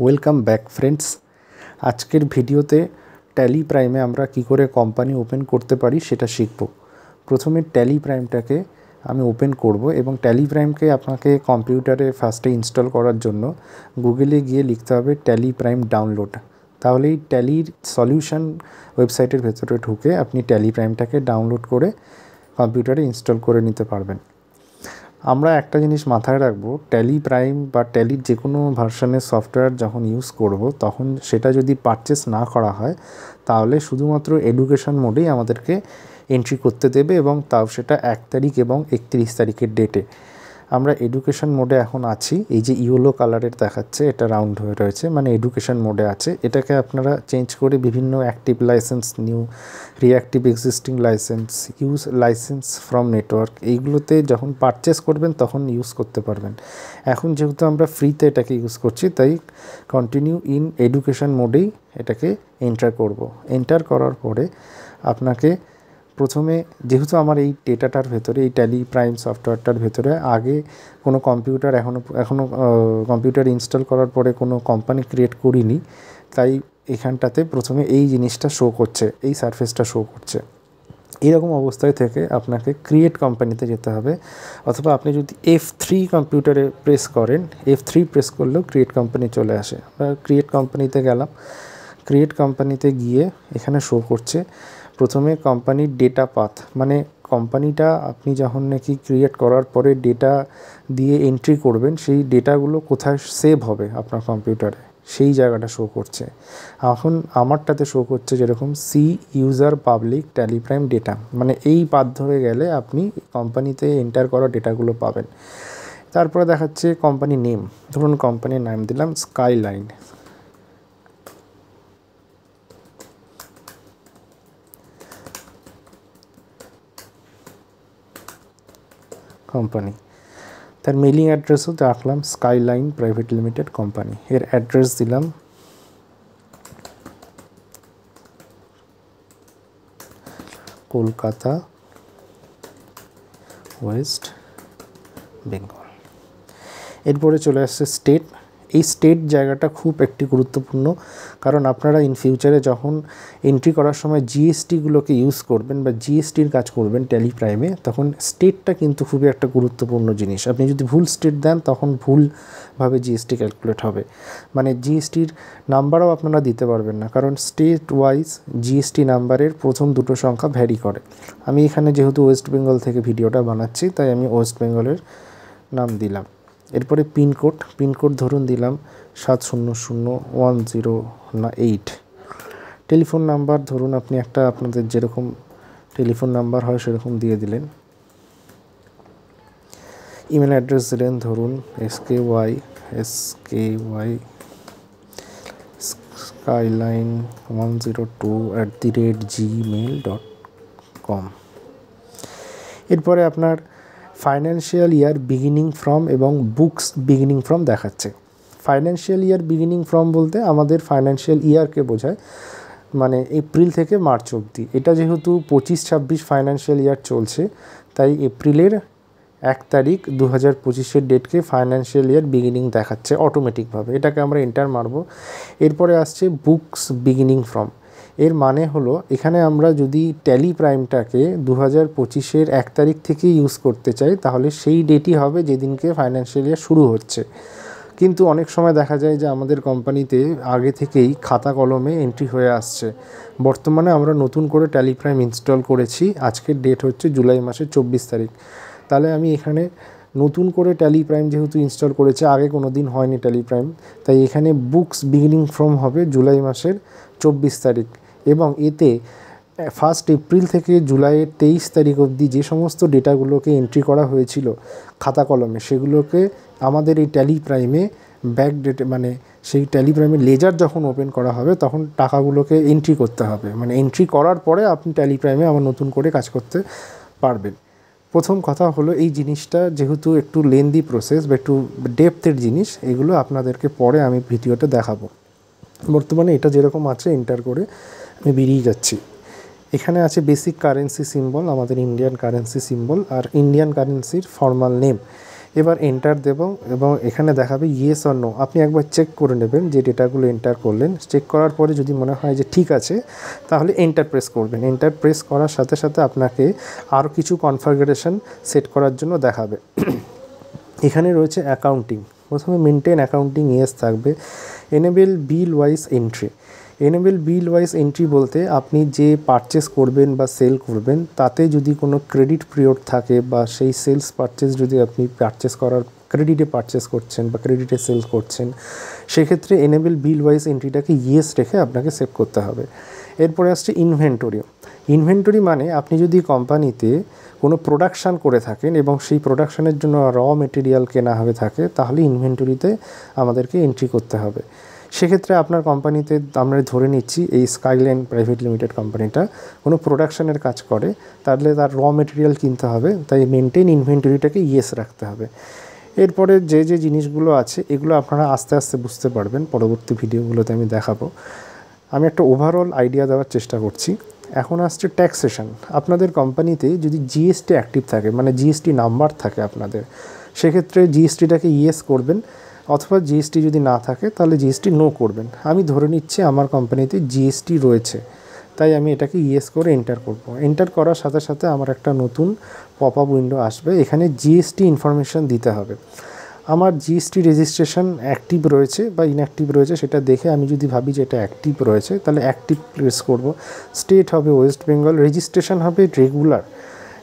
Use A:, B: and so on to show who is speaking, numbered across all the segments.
A: Welcome back friends. আজকের ভিডিওতে tally প্রাইমে আমরা কি করে কোম্পানি ওপেন করতে পারি সেটা শিখব। প্রথমে ট্যালি প্রাইমটাকে আমি ওপেন করব এবং ট্যালি প্রাইমকে আপনাকে কম্পিউটারে ফার্স্টে ইনস্টল করার জন্য গুগলে গিয়ে লিখতে হবে ট্যালি প্রাইম ডাউনলোড। তাহলেই ট্যালির সলিউশন ওয়েবসাইটের ভেতরে ঢুকে আপনি ট্যালি প্রাইমটাকে ডাউনলোড করে কম্পিউটারে ইনস্টল করে নিতে পারবেন। আমরা একটা জিনিস মাথায় রাখবো, ট্যালি প্রাইম বা ট্যালির যে কোনো ভার্সনের সফটওয়্যার যখন ইউজ করব তখন সেটা যদি পারচেস না করা হয় তাহলে শুধুমাত্র এডুকেশন মোডেই আমাদেরকে এন্ট্রি করতে দেবে এবং তাও সেটা 1 তারিখ এবং 31 তারিখের ডেটে। আমরা এডুকেশন মোডে এখন আছি। এই যে ইয়েলো কালারের দেখাচ্ছে এটা রাউন্ড হয়ে রয়েছে, মানে এডুকেশন মোডে আছে। এটাকে আপনারা চেঞ্জ করে বিভিন্ন active licence, new, reactive existing licence, use licence from network, এইগুলোতে যখন পারচেস করবেন তখন ইউজ করতে পারবেন। এখন যেহেতু আমরা ফ্রিতে এটাকে ইউজ করছি তাই কন্টিনিউ ইন এডুকেশন মোডেই এটাকে এন্টার করব। এন্টার করার পরে আপনাকে প্রথমে, যেহেতু আমার এই ডেটাটার ভেতরে, এই ট্যালি প্রাইম সফটওয়্যারটার ভেতরে আগে কোনো কম্পিউটার এখনও কম্পিউটার ইনস্টল করার পরে কোনো কোম্পানি ক্রিয়েট করিনি, তাই এখানটাতে প্রথমে এই জিনিসটা শো করছে, এই সারফেসটা শো করছে। এরকম অবস্থায় থেকে আপনাকে ক্রিয়েট কোম্পানিতে যেতে হবে, অথবা আপনি যদি F3 কম্পিউটারে প্রেস করেন, F3 প্রেস করলেও ক্রিয়েট কোম্পানি চলে আসে। আমরা ক্রিয়েট কোম্পানিতে গেলাম। ক্রিয়েট কোম্পানিতে গিয়ে এখানে শো করছে প্রথমে কোম্পানির ডেটা পাথ, মানে কোম্পানিটা আপনি যখন নাকি ক্রিয়েট করার পরে ডেটা দিয়ে এন্ট্রি করবেন সেই ডেটাগুলো কোথায় সেভ হবে আপনার কম্পিউটারে সেই জায়গাটা শো করছে। এখন আমারটাতে শো করছে যেরকম C user public Tally Prime data, মানে এই পাথ ধরে গেলে আপনি কোম্পানিতে এন্টার করা ডেটাগুলো পাবেন। তারপরে দেখাচ্ছে কোম্পানি নেম, ধরুন কোম্পানির নাম দিলাম স্কাইলাইন। কোম্পানি, তার মেলিং অ্যাড্রেসও রাখলাম স্কাইলাইন প্রাইভেট লিমিটেড কোম্পানি। এর অ্যাড্রেস দিলাম কলকাতা, ওয়েস্ট বেঙ্গল। এরপরে চলে আসছে স্টেট। এই স্টেট জায়গাটা খুব একটি গুরুত্বপূর্ণ, কারণ আপনারা ইন ফিউচারে যখন এন্ট্রি করার সময় জিএসটিগুলোকে ইউজ করবেন বা জিএসটির কাজ করবেন ট্যালি প্রাইমে, তখন স্টেটটা কিন্তু খুবই একটা গুরুত্বপূর্ণ জিনিস। আপনি যদি ভুল স্টেট দেন তখন ভুলভাবে জিএসটি ক্যালকুলেট হবে, মানে জিএসটির নাম্বারও আপনারা দিতে পারবেন না, কারণ স্টেট ওয়াইজ জিএসটি নাম্বারের প্রথম দুটো সংখ্যা ভ্যারি করে। আমি এখানে যেহেতু ওয়েস্ট বেঙ্গল থেকে ভিডিওটা বানাচ্ছি তাই আমি ওয়েস্ট বেঙ্গলের নাম দিলাম। এরপরে পিনকোড ধরুন দিলাম 7001008। টেলিফোন নাম্বার ধরুন আপনি একটা আপনাদের যেরকম টেলিফোন নাম্বার হয় সেরকম দিয়ে দিলেন। ইমেল অ্যাড্রেস দিলেন ধরুন sky skyline102@gmail.com। এরপরে আপনার ফাইন্যান্সিয়াল ইয়ার বিগিনিং ফ্রম এবং বুকস বিগিনিং ফ্রম দেখাচ্ছে। ফাইন্যান্সিয়াল ইয়ার বিগিনিং ফ্রম বলতে আমাদের ফাইন্যান্সিয়াল ইয়ারকে বোঝায়, মানে এপ্রিল থেকে মার্চ অবধি। এটা যেহেতু 25-26 ফাইন্যান্সিয়াল ইয়ার চলছে তাই এপ্রিলের 1 তারিখ 2025-এর ডেটকে ফাইন্যান্সিয়াল ইয়ার বিগিনিং দেখাচ্ছে অটোমেটিকভাবে। এটাকে আমরা এন্টার মারব। এরপরে আসছে বুকস বিগিনিং ফ্রম। এর মানে হলো এখানে আমরা যদি ট্যালি প্রাইমটাকে 2025-এর 1 তারিখ থেকে ইউজ করতে চাই তাহলে সেই ডেটই হবে যেদিনকে ফাইন্যান্সিয়াল ইয়ার শুরু হচ্ছে। কিন্তু অনেক সময় দেখা যায় যে আমাদের কোম্পানিতে আগে থেকেই খাতা কলমে এন্ট্রি হয়ে আসছে। বর্তমানে আমরা নতুন করে ট্যালি প্রাইম ইনস্টল করেছি, আজকের ডেট হচ্ছে জুলাই মাসের 24 তারিখ। তাহলে আমি এখানে নতুন করে ট্যালি প্রাইম যেহেতু ইনস্টল করেছে, আগে কোনো দিন হয়নি ট্যালি প্রাইম, তাই এখানে বুকস বিগিনিং ফ্রম হবে জুলাই মাসের 24 তারিখ। এবং এতে 1 এপ্রিল থেকে জুলাইয়ের 23 তারিখ অবধি যে সমস্ত ডেটাগুলোকে এন্ট্রি করা হয়েছিল খাতা কলমে সেগুলোকে আমাদের এই ট্যালি প্রাইমে ব্যাক ডেটে, মানে সেই ট্যালি প্রাইমের লেজার যখন ওপেন করা হবে তখন টাকাগুলোকে এন্ট্রি করতে হবে। মানে এন্ট্রি করার পরে আপনি ট্যালি প্রাইমে আবার নতুন করে কাজ করতে পারবেন। প্রথম কথা হলো এই জিনিসটা যেহেতু একটু লেন্দি প্রসেস বা একটু ডেপথের জিনিস, এগুলো আপনাদেরকে পরে আমি ভিডিওতে দেখাবো। বর্তমানে এটা যেরকম আছে এন্টার করে আমি বেরিয়ে যাচ্ছি। এখানে আছে বেসিক কারেন্সি সিম্বল, আমাদের ইন্ডিয়ান কারেন্সি সিম্বল, আর ইন্ডিয়ান কারেন্সির ফর্মাল নেম। এবার এন্টার দেব এবং এখানে দেখাবে ইয়েস অর নো। আপনি একবার চেক করে নেবেন যে ডেটাগুলো এন্টার করলেন। চেক করার পরে যদি মনে হয় যে ঠিক আছে তাহলে এন্টার প্রেস করবেন। এন্টার প্রেস করার সাথে সাথে আপনাকে আরও কিছু কনফিগারেশন সেট করার জন্য দেখাবে। এখানে রয়েছে অ্যাকাউন্টিং। প্রথমে মেনটেন অ্যাকাউন্টিং ইয়েস থাকবে। এনেবেল বিল ওয়াইজ এন্ট্রি। এনেবেল বিল ওয়াইজ এন্ট্রি বলতে আপনি যে পারচেস করবেন বা সেল করবেন তাতে যদি কোনো ক্রেডিট পিরিয়ড থাকে বা সেই সেলস পারচেস যদি আপনি পারচেস করার ক্রেডিটে পারচেস করছেন বা ক্রেডিটে সেল করছেন, সেক্ষেত্রে এনেবেল বিল ওয়াইজ এন্ট্রিটাকে ইয়েস রেখে আপনাকে সেভ করতে হবে। এরপরে আসছে ইনভেন্টরি। ইনভেন্টরি মানে আপনি যদি কোম্পানিতে কোনো প্রোডাকশান করে থাকেন এবং সেই প্রোডাকশানের জন্য র মেটেরিয়াল কেনা হয়ে থাকে, তাহলে ইনভেন্টরিতে আমাদেরকে এন্ট্রি করতে হবে। সেক্ষেত্রে আপনার কোম্পানিতে আমরা ধরে নিচ্ছি এই স্কাইলাইন প্রাইভেট লিমিটেড কোম্পানিটা কোনো প্রোডাকশানের কাজ করে, তাহলে তার র মেটেরিয়াল কিনতে হবে, তাই মেনটেন ইনভেন্টরিটাকে ইয়েস রাখতে হবে। এরপরে যে যে জিনিসগুলো আছে এগুলো আপনারা আস্তে আস্তে বুঝতে পারবেন, পরবর্তী ভিডিওগুলোতে আমি দেখাবো। আমি একটা ওভারঅল আইডিয়া দেওয়ার চেষ্টা করছি। এখন আসছে ট্যাক্সেশন। আপনাদের কোম্পানিতে যদি জিএসটি অ্যাক্টিভ থাকে, মানে জিএসটি নাম্বার থাকে আপনাদের, সেক্ষেত্রে জিএসটিটাকে ইয়েস করবেন, অথবা জিএসটি যদি না থাকে তাহলে জিএসটি নো করবেন। আমি ধরে নিচ্ছি আমার কোম্পানিতে জিএসটি রয়েছে, তাই আমি এটাকে ইয়েস করে এন্টার করব। এন্টার করার সাথে সাথে আমার একটা নতুন পপ আপ উইন্ডো আসবে। এখানে জিএসটি ইনফরমেশান দিতে হবে। আমার জিএসটি রেজিস্ট্রেশন অ্যাক্টিভ রয়েছে বা ইনঅ্যাক্টিভ রয়েছে সেটা দেখে আমি যদি ভাবি যে এটা অ্যাক্টিভ রয়েছে তাহলে অ্যাক্টিভ প্রেস করব। স্টেট হবে ওয়েস্ট বেঙ্গল, রেজিস্ট্রেশন হবে রেগুলার।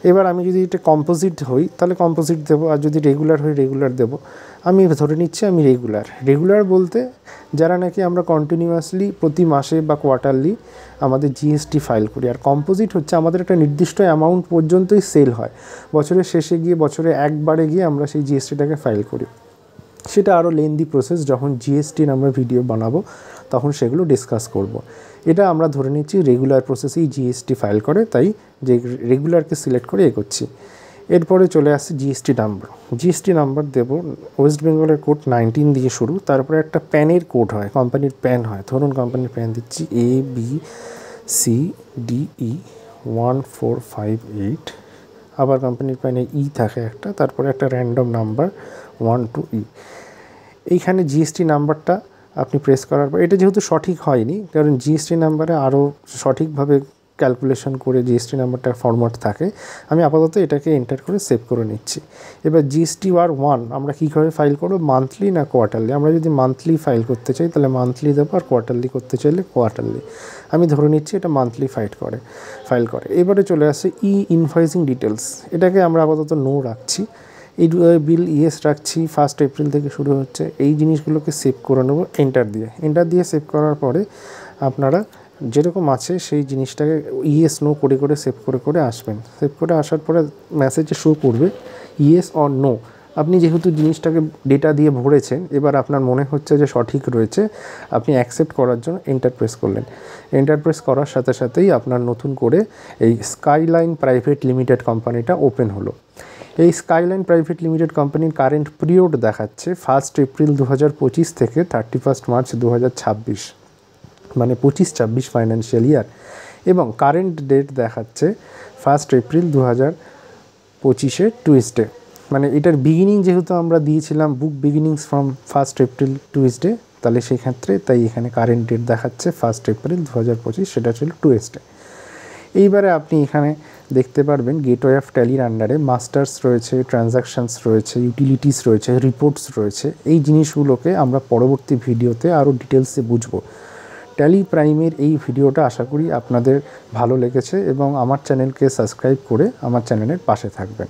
A: এবার আমি যদি এটা কম্পোজিট হই তাহলে কম্পোজিট দেবো, আর যদি রেগুলার হই রেগুলার দেবো। আমি ধরে নিচ্ছি আমি রেগুলার বলতে যারা নাকি আমরা কন্টিনিউয়াসলি প্রতি মাসে বা কোয়ার্টারলি আমাদের জিএসটি ফাইল করি। আর কম্পোজিট হচ্ছে আমাদের একটা নির্দিষ্ট অ্যামাউন্ট পর্যন্তই সেল হয়, বছরের শেষে গিয়ে বছরে একবারে গিয়ে আমরা সেই জিএসটিটাকে ফাইল করি। সেটা আরও লেন্দি প্রসেস, যখন জিএসটির আমরা ভিডিও বানাবো তখন সেগুলো ডিসকাস করব। এটা আমরা ধরে নিচ্ছি রেগুলার প্রসেসেই জিএসটি ফাইল করে, তাই যে রেগুলারকে সিলেক্ট করে এগোচ্ছি। এরপরে চলে আসছে জিএসটি নাম্বার। জিএসটি নাম্বার দেব, ওয়েস্ট বেঙ্গলের কোড 19 দিয়ে শুরু, তারপরে একটা প্যানের কোড হয়, কোম্পানির প্যান হয়। ধরুন কোম্পানির প্যান দিচ্ছি ABCDE 1458, আবার কোম্পানির প্যানে ই থাকে একটা, তারপরে একটা র্যান্ডম নাম্বার 1 to E। এইখানে জিএসটি নাম্বারটা আপনি প্রেস করার পর, এটা যেহেতু সঠিক হয়নি কারণ জিএসটি নাম্বারে আরও সঠিকভাবে ক্যালকুলেশন করে জিএসটি নাম্বারটা ফরম্যাট থাকে, আমি আপাতত এটাকে এন্টার করে সেভ করে নিচ্ছি। এবার জিএসটি আর 1 আমরা কীভাবে ফাইল করবো, মান্থলি না কোয়ার্টারলি। আমরা যদি মান্থলি ফাইল করতে চাই তাহলে মান্থলি দেবো, আর কোয়ার্টারলি করতে চাইলে কোয়ার্টারলি। আমি ধরে নিচ্ছি এটা মান্থলি ফাইল করে। এবারে চলে আসছে ইনভয়েসিং ডিটেলস। এটাকে আমরা আপাতত নো রাখছি। এই বিল ইয়েস রাখছি, 1 এপ্রিল থেকে শুরু হচ্ছে। এই জিনিসগুলোকে সেভ করে নেবো এন্টার দিয়ে সেভ করার পরে আপনারা যেরকম আছে সেই জিনিসটাকে ইয়েস নো করে সেভ করে আসবেন। সেভ করে আসার পরে মেসেজে শো করবে ইয়েস অর নো। আপনি যেহেতু জিনিসটাকে ডেটা দিয়ে ভরেছেন, এবার আপনার মনে হচ্ছে যে সঠিক রয়েছে, আপনি অ্যাকসেপ্ট করার জন্য এন্টার প্রেস করলেন। এন্টার প্রেস করার সাথে সাথেই আপনার নতুন করে এই স্কাইলাইন প্রাইভেট লিমিটেড কোম্পানিটা ওপেন হলো। এই স্কাইলাইন প্রাইভেট লিমিটেড কোম্পানির কারেন্ট পিরিয়ড দেখাচ্ছে 1 এপ্রিল 2025 থেকে 31 মার্চ 2026, মানে 25-26 ফাইন্যান্সিয়াল ইয়ার। এবং কারেন্ট ডেট দেখাচ্ছে 1 এপ্রিল 2025 টুইসডে, মানে এটার বিগিনিং যেহেতু আমরা দিয়েছিলাম বুক বিগিনিংস ফ্রম 1 এপ্রিল টুইসডে, তাহলে সেই ক্ষেত্রে তাই এখানে কারেন্ট ডেট দেখাচ্ছে 1 এপ্রিল 2025, সেটা ছিল টুইসডে। এইবারে আপনি এখানে দেখতে পারবেন গেটওয়ে অফ ট্যালির আন্ডারে মাস্টার্স রয়েছে, ট্রানজাকশানস রয়েছে, ইউটিলিটিস রয়েছে, রিপোর্টস রয়েছে। এই জিনিসগুলোকে আমরা পরবর্তী ভিডিওতে আরও ডিটেলসে বুঝবো। ট্যালি প্রাইমের এই ভিডিওটা আশা করি আপনাদের ভালো লেগেছে এবং আমার চ্যানেলকে সাবস্ক্রাইব করে আমার চ্যানেলের পাশে থাকবেন।